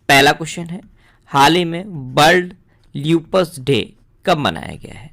पहला क्वेश्चन है, हाल ही में वर्ल्ड ल्यूपस डे कब मनाया गया है?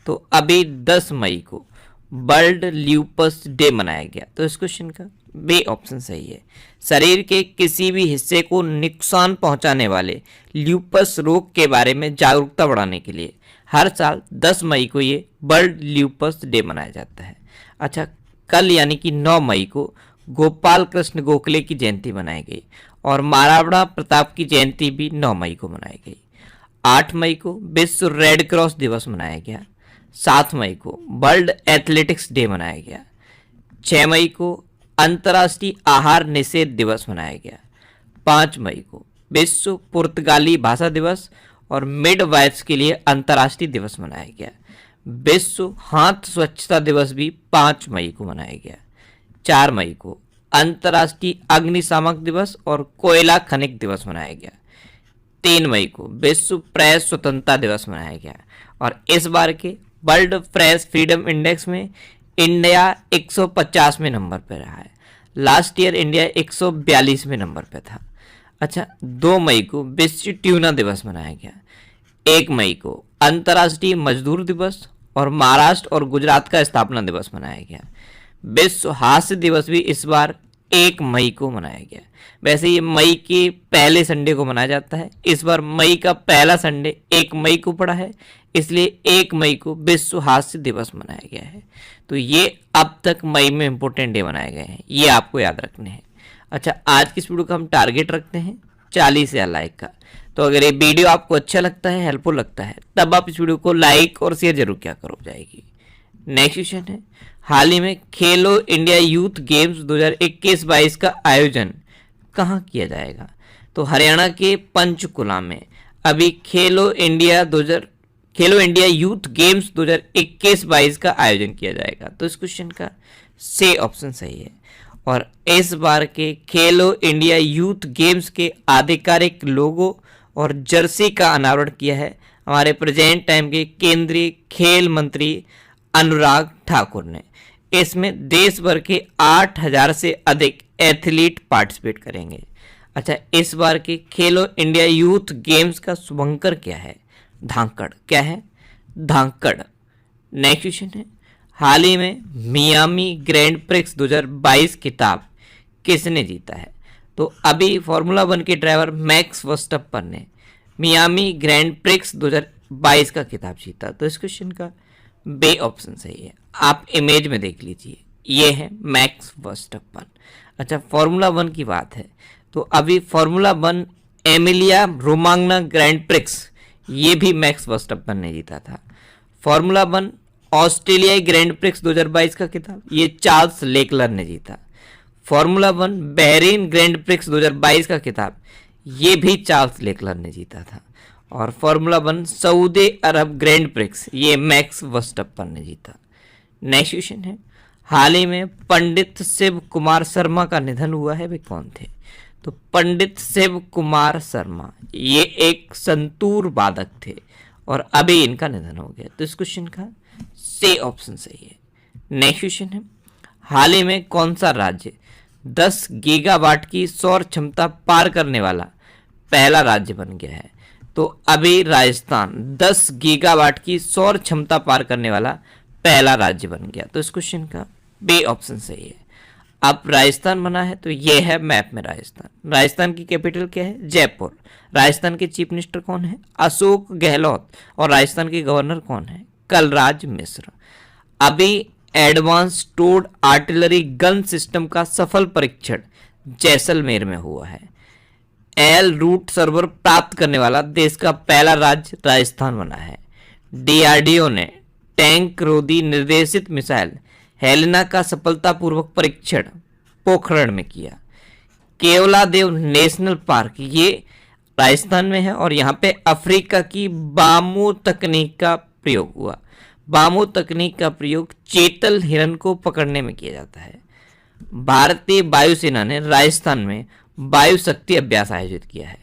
तो अभी 10 मई को वर्ल्ड ल्यूपस डे मनाया गया। तो इस क्वेश्चन का बी ऑप्शन सही है। शरीर के किसी भी हिस्से को नुकसान पहुंचाने वाले ल्यूपस रोग के बारे में जागरूकता बढ़ाने के लिए हर साल 10 मई को ये वर्ल्ड ल्यूपस डे मनाया जाता है। अच्छा, कल यानी कि 9 मई को गोपाल कृष्ण गोखले की जयंती मनाई गई और महाराणा प्रताप की जयंती भी 9 मई को मनाई गई। 8 मई को विश्व रेड क्रॉस दिवस मनाया गया। 7 मई को वर्ल्ड एथलेटिक्स डे मनाया गया। 6 मई को अंतर्राष्ट्रीय आहार निषेध दिवस मनाया गया। 5 मई को विश्व पुर्तगाली भाषा दिवस और मिडवाइफ्स के लिए अंतर्राष्ट्रीय दिवस मनाया गया। विश्व हाथ स्वच्छता दिवस भी 5 मई को मनाया गया। 4 मई को अंतर्राष्ट्रीय अग्निशामक दिवस और कोयला खनिक दिवस मनाया गया। 3 मई को विश्व प्रेस स्वतंत्रता दिवस मनाया गया और इस बार के वर्ल्ड प्रेस फ्रीडम इंडेक्स में इंडिया 150वें नंबर पर रहा है। लास्ट ईयर इंडिया 142वें नंबर पर था। अच्छा, 2 मई को विश्व ट्यूना दिवस मनाया गया। 1 मई को अंतर्राष्ट्रीय मजदूर दिवस और महाराष्ट्र और गुजरात का स्थापना दिवस मनाया गया। विश्व हास्य दिवस भी इस बार 1 मई को मनाया गया। वैसे ये मई के पहले संडे को मनाया जाता है, इस बार मई का पहला संडे 1 मई को पड़ा है, इसलिए 1 मई को विश्व हास्य दिवस मनाया गया है। तो ये अब तक मई में इंपॉर्टेंट डे मनाए गए हैं, ये आपको याद रखने हैं। अच्छा, आज की इस वीडियो का हम टारगेट रखते हैं 40,000 लाइक का। तो अगर ये वीडियो आपको अच्छा लगता है, हेल्पफुल लगता है, तब आप इस वीडियो को लाइक और शेयर जरूर क्या करो जाएगी। नेक्स्ट क्वेश्चन है, हाल ही में खेलो इंडिया यूथ गेम्स 2021-22 का आयोजन कहाँ किया जाएगा? तो हरियाणा के पंचकुला में अभी खेलो इंडिया यूथ गेम्स 2021-22 का आयोजन किया जाएगा। तो इस क्वेश्चन का सी ऑप्शन सही है। और इस बार के खेलो इंडिया यूथ गेम्स के आधिकारिक लोगो और जर्सी का अनावरण किया है हमारे प्रेजेंट टाइम के केंद्रीय खेल मंत्री अनुराग ठाकुर ने। इसमें देश भर के 8,000 से अधिक एथलीट पार्टिसिपेट करेंगे। अच्छा, इस बार के खेलो इंडिया यूथ गेम्स का शुभंकर क्या है? धांकड़। क्या है? धांकड़। नेक्स्ट क्वेश्चन है, हाल ही में मियामी ग्रैंड प्रिक्स 2022 खिताब किसने जीता है? तो अभी फार्मूला 1 के ड्राइवर मैक्स वर्स्टैपन ने मियामी ग्रैंड प्रिक्स 2022 का खिताब जीता। तो इस क्वेश्चन का बी ऑप्शन सही है। आप इमेज में देख लीजिए, ये है मैक्स वर्स्टैपन। अच्छा, फार्मूला 1 की बात है तो अभी फार्मूला 1 एमिलिया रोमांगना ग्रैंड प्रिक्स ये भी मैक्स वर्स्टैपन ने जीता था। फार्मूला 1 ऑस्ट्रेलियाई ग्रैंड प्रिक्स 2022 का खिताब ये चार्ल्स लेकलर ने जीता। फार्मूला 1 बहरीन ग्रैंड प्रिक्स 2022 का खिताब ये भी चार्ल्स लेकलर ने जीता था। और फार्मूला 1 सऊदी अरब ग्रैंड प्रिक्स ये मैक्स वर्स्टैपन ने जीता। नेक्स्ट क्वेश्चन है, हाल ही में पंडित शिव कुमार शर्मा का निधन हुआ है, वे कौन थे? तो पंडित शिव कुमार शर्मा ये एक संतूर वादक थे और अभी इनका निधन हो गया। तो इस क्वेश्चन का सी ऑप्शन सही है। नेक्स्ट क्वेश्चन है, हाल ही में कौन सा राज्य 10 गीगावाट की सौर क्षमता पार करने वाला पहला राज्य बन गया है? तो अभी राजस्थान 10 गीगावाट की सौर क्षमता पार करने वाला पहला राज्य बन गया। तो इस क्वेश्चन का बी ऑप्शन सही है। अब राजस्थान बना है तो ये है मैप में राजस्थान। राजस्थान की कैपिटल क्या है? जयपुर। राजस्थान के चीफ मिनिस्टर कौन है? अशोक गहलोत। और राजस्थान के गवर्नर कौन है? कलराज मिश्र। अभी advance towed artillery gun system का सफल परीक्षण जैसलमेर में हुआ है। एल रूट सर्वर प्राप्त करने वाला देश का पहला राज्य राजस्थान बना है। डीआरडीओ ने टैंक रोधी निर्देशित मिसाइल हेलेना का सफलतापूर्वक परीक्षण पोखरण में किया। केवलादेव नेशनल पार्क ये राजस्थान में है और यहाँ पे अफ्रीका की बामू तकनीक का प्रयोग हुआ। बामू तकनीक का प्रयोग चेतल हिरन को पकड़ने में किया जाता है। भारतीय वायुसेना ने राजस्थान में वायु शक्ति अभ्यास आयोजित किया है।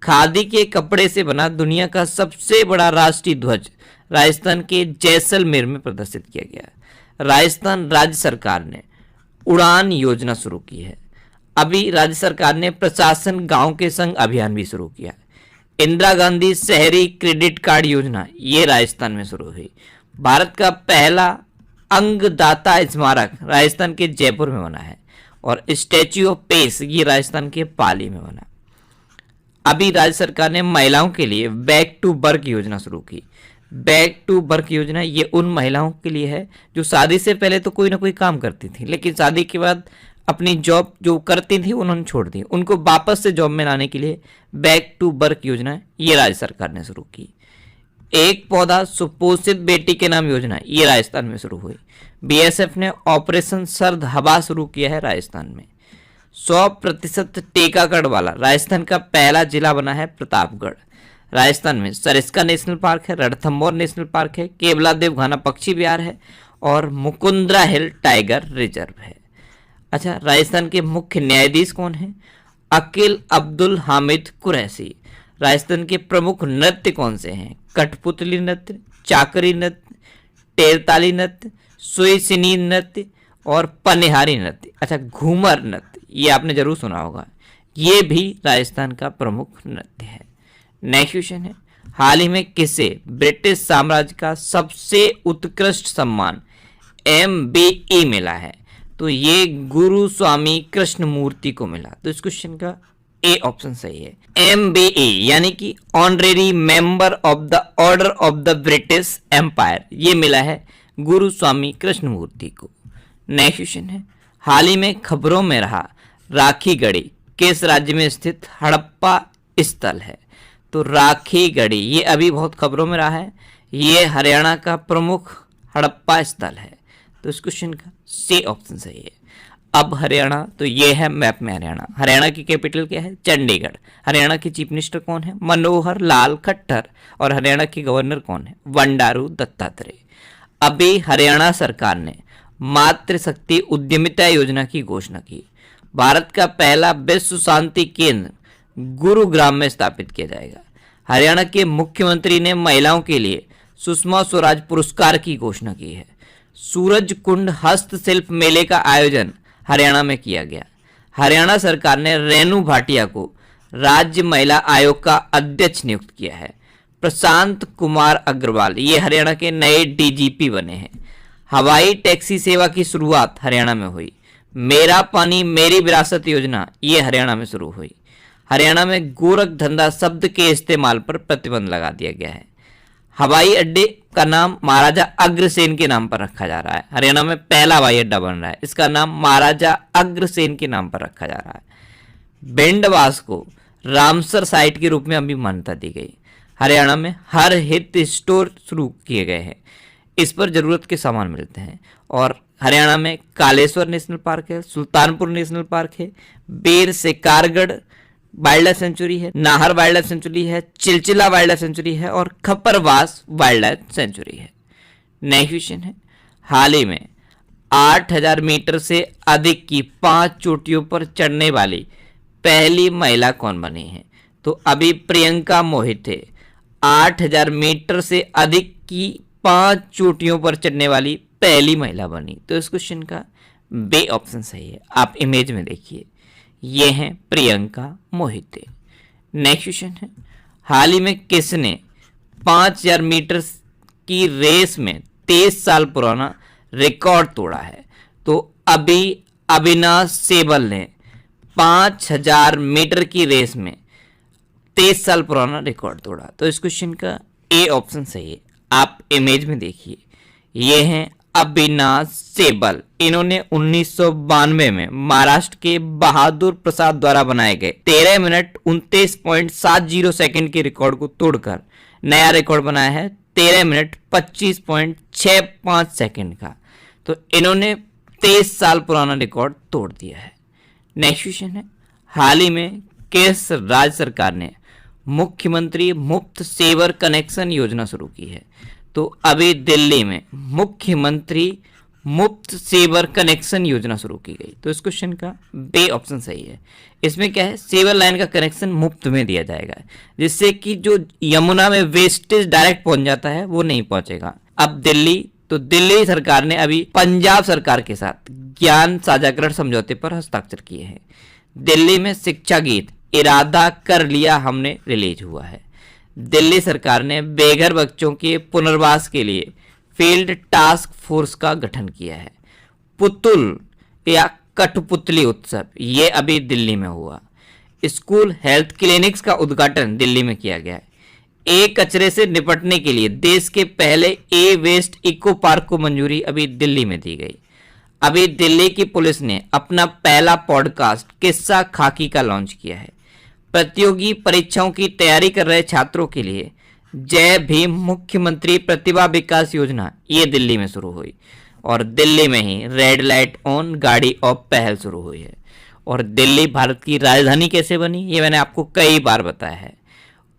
खादी के कपड़े से बना दुनिया का सबसे बड़ा राष्ट्रीय ध्वज राजस्थान के जैसलमेर में प्रदर्शित किया गया। राजस्थान राज्य सरकार ने उड़ान योजना शुरू की है। अभी राज्य सरकार ने प्रशासन गांव के संग अभियान भी शुरू किया। इंदिरा गांधी शहरी क्रेडिट कार्ड योजना ये राजस्थान में शुरू हुई। भारत का पहला अंगदाता स्मारक राजस्थान के जयपुर में बना है और स्टैच्यू ऑफ पीस ये राजस्थान के पाली में बना। अभी राज्य सरकार ने महिलाओं के लिए बैक टू वर्क योजना शुरू की। बैक टू वर्क योजना ये उन महिलाओं के लिए है जो शादी से पहले तो कोई ना कोई काम करती थी, लेकिन शादी के बाद अपनी जॉब जो करती थी उन्होंने छोड़ दी। उनको वापस से जॉब में लाने के लिए बैक टू वर्क योजना ये राज्य सरकार ने शुरू की। एक पौधा सुपोषित बेटी के नाम योजना ये राजस्थान में शुरू हुई। बीएसएफ ने ऑपरेशन सर्द हवा शुरू किया है राजस्थान में। 100% टीकाकरण वाला राजस्थान का पहला जिला बना है प्रतापगढ़। राजस्थान में सरिस्का नेशनल पार्क है, रणथंभौर नेशनल पार्क है, केवलादेव घाना पक्षी विहार है और मुकुंदरा हिल टाइगर रिजर्व है। अच्छा, राजस्थान के मुख्य न्यायाधीश कौन है? अकील अब्दुल हामिद कुरैशी। राजस्थान के प्रमुख नृत्य कौन से हैं? कठपुतली नृत्य, चाकरी नृत्य, टेरताली नृत्य, सुईसिनी नृत्य और पनिहारी नृत्य। अच्छा, घूमर नृत्य ये आपने जरूर सुना होगा, ये भी राजस्थान का प्रमुख नृत्य है। नेक्स्ट क्वेश्चन है, हाल ही में किसे ब्रिटिश साम्राज्य का सबसे उत्कृष्ट सम्मान MBE मिला है? तो ये गुरु स्वामी कृष्णमूर्ति को मिला। तो इस क्वेश्चन का ए ऑप्शन सही है। MBE यानी कि honorary member of the Order of the British Empire, ये मिला है गुरु स्वामी कृष्णमूर्ति को। नेक्स्ट क्वेश्चन है, हाल ही में खबरों में रहा राखीगढ़ी किस राज्य में स्थित हड़प्पा स्थल है? तो राखीगढ़ी ये अभी बहुत खबरों में रहा है, ये हरियाणा का प्रमुख हड़प्पा स्थल है। तो इस क्वेश्चन का सी ऑप्शन सही है। अब हरियाणा, तो ये है मैप में हरियाणा। हरियाणा की कैपिटल क्या है? चंडीगढ़। हरियाणा के चीफ मिनिस्टर कौन है? मनोहर लाल खट्टर। और हरियाणा के गवर्नर कौन है? बंडारू दत्तात्रेय। अभी हरियाणा सरकार ने मातृशक्ति उद्यमिता योजना की घोषणा की। भारत का पहला विश्व शांति केंद्र गुरुग्राम में स्थापित किया जाएगा। हरियाणा के मुख्यमंत्री ने महिलाओं के लिए सुषमा स्वराज पुरस्कार की घोषणा की है। सूरज कुंड हस्तशिल्प मेले का आयोजन हरियाणा में किया गया। हरियाणा सरकार ने रेणु भाटिया को राज्य महिला आयोग का अध्यक्ष नियुक्त किया है। प्रशांत कुमार अग्रवाल ये हरियाणा के नए DGP बने हैं। हवाई टैक्सी सेवा की शुरुआत हरियाणा में हुई। मेरा पानी मेरी विरासत योजना ये हरियाणा में शुरू हुई। हरियाणा में गोरख धंधा शब्द के इस्तेमाल पर प्रतिबंध लगा दिया गया है। हवाई अड्डे का नाम महाराजा अग्रसेन के नाम पर रखा जा रहा है। हरियाणा में पहला हवाई अड्डा बन रहा है, इसका नाम महाराजा अग्रसेन के नाम पर रखा जा रहा है। भिंडवास को रामसर साइट के रूप में अभी मान्यता दी गई। हरियाणा में हर हित स्टोर शुरू किए गए हैं, इस पर जरूरत के सामान मिलते हैं। और हरियाणा में कालेश्वर नेशनल पार्क है, सुल्तानपुर नेशनल पार्क है, बेर सिकारगढ़ वाइल्ड लाइफ सेंचुरी है, नाहर वाइल्ड लाइफ सेंचुरी है, चिलचिला वाइल्ड लाइफ सेंचुरी है और खपरवास वाइल्ड लाइफ सेंचुरी है। नेक्स्ट क्वेश्चन है, हाल ही में 8000 मीटर से अधिक की 5 चोटियों पर चढ़ने वाली पहली महिला कौन बनी है? तो अभी प्रियंका मोहिते 8000 मीटर से अधिक की 5 चोटियों पर चढ़ने वाली पहली महिला बनी। तो इस क्वेश्चन का बी ऑप्शन सही है। आप इमेज में देखिए, ये हैं प्रियंका मोहिते। नेक्स्ट क्वेश्चन है, हाल ही में किसने 5000 मीटर की रेस में 23 साल पुराना रिकॉर्ड तोड़ा है? तो अभी अविनाश सेबल ने 5000 मीटर की रेस में 23 साल पुराना रिकॉर्ड तोड़ा। तो इस क्वेश्चन का ए ऑप्शन सही है। आप इमेज में देखिए, ये हैं अविनाश सेबल। इन्होंने 1992 में महाराष्ट्र के बहादुर प्रसाद द्वारा बनाए गए 13 मिनट 29.70 सेकंड के रिकॉर्ड को तोड़कर नया रिकॉर्ड बनाया है 13 मिनट 25.65 सेकंड का। तो इन्होंने 23 साल पुराना रिकॉर्ड तोड़ दिया है। नेक्स्ट क्वेश्चन है, हाल ही में किस राज्य सरकार ने मुख्यमंत्री मुफ्त सेवर कनेक्शन योजना शुरू की है? तो अभी दिल्ली में मुख्यमंत्री मुफ्त सेवर कनेक्शन योजना शुरू की गई। तो इस क्वेश्चन का बी ऑप्शन सही है। इसमें क्या है, सेवर लाइन का कनेक्शन मुफ्त में दिया जाएगा, जिससे कि जो यमुना में वेस्टेज डायरेक्ट पहुंच जाता है वो नहीं पहुंचेगा। अब दिल्ली सरकार ने अभी पंजाब सरकार के साथ ज्ञान साझाकरण समझौते पर हस्ताक्षर किए हैं। दिल्ली में शिक्षा गीत इरादा कर लिया हमने रिलीज हुआ है। दिल्ली सरकार ने बेघर बच्चों के पुनर्वास के लिए फील्ड टास्क फोर्स का गठन किया है। पुतुल या कठपुतली उत्सव ये अभी दिल्ली में हुआ। स्कूल हेल्थ क्लिनिक्स का उद्घाटन दिल्ली में किया गया है। ए कचरे से निपटने के लिए देश के पहले ए वेस्ट इको पार्क को मंजूरी अभी दिल्ली में दी गई। अभी दिल्ली की पुलिस ने अपना पहला पॉडकास्ट किस्सा खाकी का लॉन्च किया है। प्रतियोगी परीक्षाओं की तैयारी कर रहे छात्रों के लिए जय भीम मुख्यमंत्री प्रतिभा विकास योजना ये दिल्ली में शुरू हुई और दिल्ली में ही रेड लाइट ऑन गाड़ी ऑफ पहल शुरू हुई है। और दिल्ली भारत की राजधानी कैसे बनी ये मैंने आपको कई बार बताया है।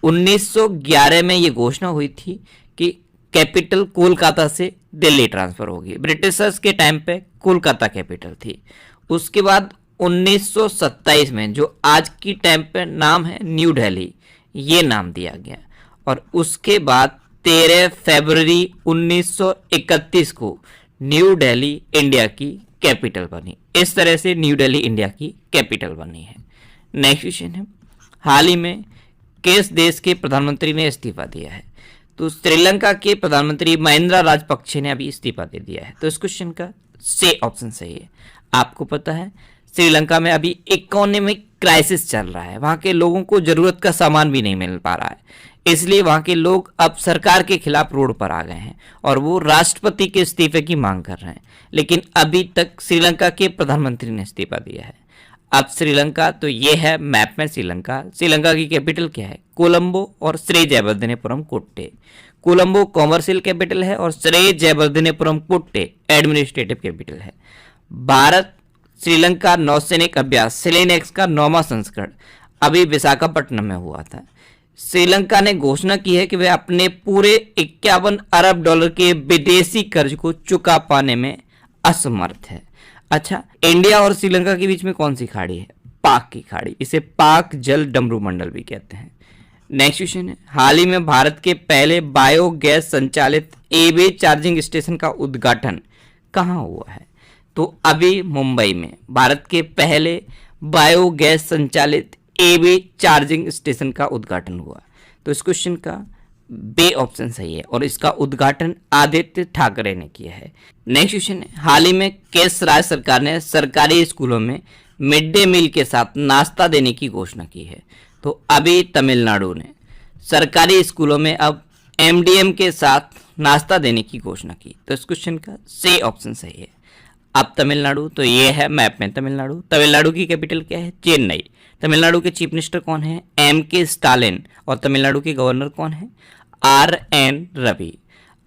1911 में ये घोषणा हुई थी कि कैपिटल कोलकाता से दिल्ली ट्रांसफर होगी। ब्रिटिशर्स के टाइम पे कोलकाता कैपिटल थी। उसके बाद 1927 में जो आज की टाइम पे नाम है न्यू दिल्ली ये नाम दिया गया और उसके बाद 13 फरवरी 1931 को न्यू दिल्ली इंडिया की कैपिटल बनी। इस तरह से न्यू दिल्ली इंडिया की कैपिटल बनी है। नेक्स्ट क्वेश्चन है, हाल ही में किस देश के प्रधानमंत्री ने इस्तीफा दिया है? तो श्रीलंका के प्रधानमंत्री महिंद्रा राजपक्षे ने अभी इस्तीफा दे दिया है। तो इस क्वेश्चन का से ऑप्शन सही है। आपको पता है श्रीलंका में अभी इकोनॉमिक क्राइसिस चल रहा है। वहां के लोगों को जरूरत का सामान भी नहीं मिल पा रहा है, इसलिए वहां के लोग अब सरकार के खिलाफ रोड पर आ गए हैं और वो राष्ट्रपति के इस्तीफे की मांग कर रहे हैं। लेकिन अभी तक श्रीलंका के प्रधानमंत्री ने इस्तीफा दिया है। अब श्रीलंका तो ये है मैप में श्रीलंका। श्रीलंका की कैपिटल क्या है? कोलंबो और श्री जयवर्धनेपुरम कोट्टे। कोलंबो कॉमर्शियल कैपिटल है और श्री जयवर्धनेपुरम कोट्टे एडमिनिस्ट्रेटिव कैपिटल है। भारत श्रीलंका नौसैनिक अभ्यास सेलेनेक्स का 9वां संस्करण अभी विशाखापट्टनम में हुआ था। श्रीलंका ने घोषणा की है कि वे अपने पूरे 51 अरब डॉलर के विदेशी कर्ज को चुका पाने में असमर्थ है। अच्छा, इंडिया और श्रीलंका के बीच में कौन सी खाड़ी है? पाक की खाड़ी। इसे पाक जल डमरू मंडल भी कहते हैं। नेक्स्ट क्वेश्चन है, हाल ही में भारत के पहले बायोगैस संचालित एबी चार्जिंग स्टेशन का उद्घाटन कहाँ हुआ है? तो अभी मुंबई में भारत के पहले बायोगैस संचालित एबी चार्जिंग स्टेशन का उद्घाटन हुआ। तो इस क्वेश्चन का बे ऑप्शन सही है और इसका उद्घाटन आदित्य ठाकरे ने किया है। नेक्स्ट क्वेश्चन है, हाल ही में किस राज्य सरकार ने सरकारी स्कूलों में मिड डे मील के साथ नाश्ता देने की घोषणा की है? तो अभी तमिलनाडु ने सरकारी स्कूलों में अब एमडीएम के साथ नाश्ता देने की घोषणा की। तो इस क्वेश्चन का सी ऑप्शन सही है। अब तमिलनाडु तो ये है मैप में तमिलनाडु। तमिलनाडु की कैपिटल क्या है? चेन्नई। तमिलनाडु के चीफ मिनिस्टर कौन है? एम.के. स्टालिन। और तमिलनाडु के गवर्नर कौन है? आर.एन. रवि।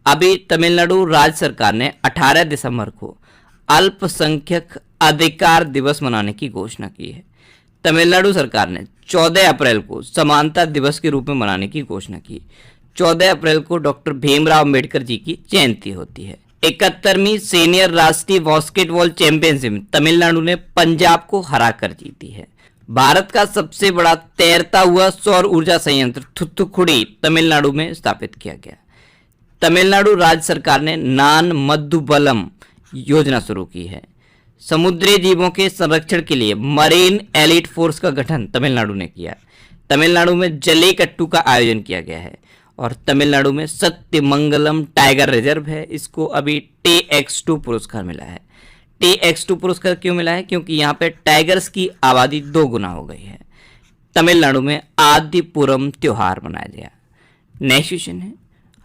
अभी तमिलनाडु राज्य सरकार ने 18 दिसंबर को अल्पसंख्यक अधिकार दिवस मनाने की घोषणा की है। तमिलनाडु सरकार ने 14 अप्रैल को समानता दिवस के रूप में मनाने की घोषणा की। 14 अप्रैल को डॉक्टर भीमराव अंबेडकर जी की जयंती होती है। 71वीं सीनियर राष्ट्रीय बास्केटबॉल चैंपियनशिप तमिलनाडु ने पंजाब को हराकर जीती है। भारत का सबसे बड़ा तैरता हुआ सौर ऊर्जा संयंत्र थुथुकुडी तमिलनाडु में स्थापित किया गया। तमिलनाडु राज्य सरकार ने नान मधुबलम योजना शुरू की है। समुद्री जीवों के संरक्षण के लिए मरीन एलिट फोर्स का गठन तमिलनाडु ने किया। तमिलनाडु में जल्लीकट्टू का आयोजन किया गया है और तमिलनाडु में सत्यमंगलम टाइगर रिजर्व है। इसको अभी TX2 पुरस्कार मिला है। TX2 पुरस्कार क्यों मिला है? क्योंकि यहाँ पे टाइगर्स की आबादी 2 गुना हो गई है। तमिलनाडु में आदिपुरम त्योहार मनाया गया। नेक्स्ट क्वेश्चन है,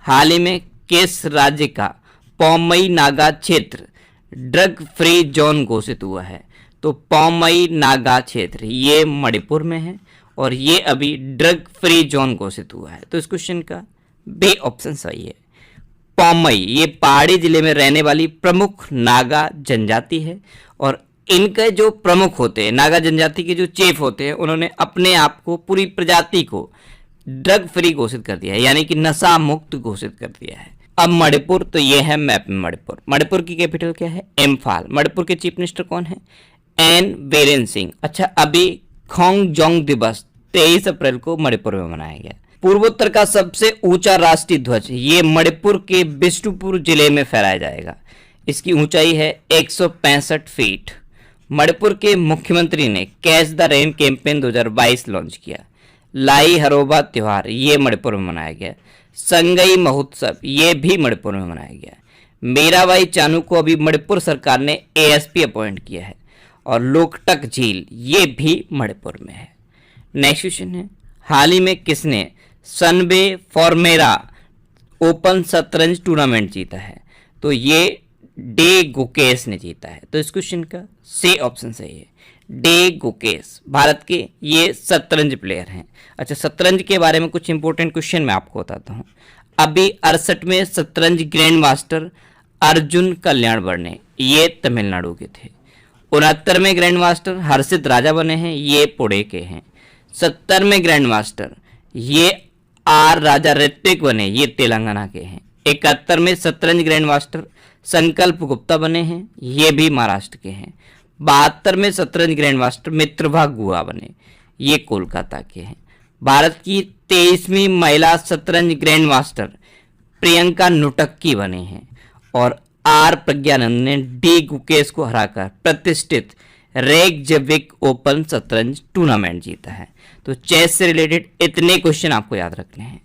हाल ही में किस राज्य का पौमई नागा क्षेत्र ड्रग फ्री जोन घोषित हुआ है? तो पौमई नागा क्षेत्र ये मणिपुर में है और ये अभी ड्रग फ्री जोन घोषित हुआ है। तो इस क्वेश्चन का बी ऑप्शन सही है। पौमई ये पहाड़ी जिले में रहने वाली प्रमुख नागा जनजाति है और इनके जो प्रमुख होते हैं नागा जनजाति के जो चीफ होते हैं उन्होंने अपने आप को पूरी प्रजाति को ड्रग फ्री घोषित कर दिया है, यानी कि नशा मुक्त घोषित कर दिया है। अब मणिपुर तो ये है मैप में मणिपुर। मणिपुर की कैपिटल क्या है? इम्फाल। मणिपुर के चीफ मिनिस्टर कौन है? एन बीरेन सिंह। अच्छा, अभी खोंगजोंग दिवस 23 अप्रैल को मणिपुर में मनाया गया। पूर्वोत्तर का सबसे ऊंचा राष्ट्रीय ध्वज ये मणिपुर के बिष्णुपुर जिले में फहराया जाएगा। इसकी ऊंचाई है 165 फीट। मणिपुर के मुख्यमंत्री ने catch the rain campaign 2022 launch किया। लाई हरोबा त्योहार ये मणिपुर में मनाया गया। संगई महोत्सव ये भी मणिपुर में मनाया गया। मीराबाई चानू को अभी मणिपुर सरकार ने एएसपी अपॉइंट किया है। और लोकटक झील ये भी मणिपुर में है। नेक्स्ट क्वेश्चन है, हाल ही में किसने सनबे फॉर्मेरा ओपन शतरंज टूर्नामेंट जीता है? तो ये डे गुकेश ने जीता है। तो इस क्वेश्चन का सी ऑप्शन सही है, डे गुकेश भारत के ये शतरंज प्लेयर हैं। अच्छा, शतरंज के बारे में कुछ इंपॉर्टेंट क्वेश्चन मैं आपको बताता हूँ। अभी 68वें शतरंज ग्रैंड मास्टर अर्जुन कल्याण बने, ये तमिलनाडु के थे। 69वें ग्रैंड मास्टर हर्षित राजा बने हैं, ये पुणे के हैं। 70वें ग्रैंड मास्टर ये आर राजा ऋत्विक बने, ये तेलंगाना के हैं। 71वें शतरंज ग्रैंड मास्टर संकल्प गुप्ता बने हैं, ये भी महाराष्ट्र के हैं। 72वें शतरंज ग्रैंड मास्टर मित्रभा गुहा बने, ये कोलकाता के हैं। भारत की 23वीं महिला शतरंज ग्रैंड मास्टर प्रियंका नुटक्की बने हैं। और आर प्रज्ञानंद ने डी गुकेश को हराकर प्रतिष्ठित रेकजविक ओपन शतरंज टूर्नामेंट जीता है। तो चेस से रिलेटेड इतने क्वेश्चन आपको याद रखने हैं।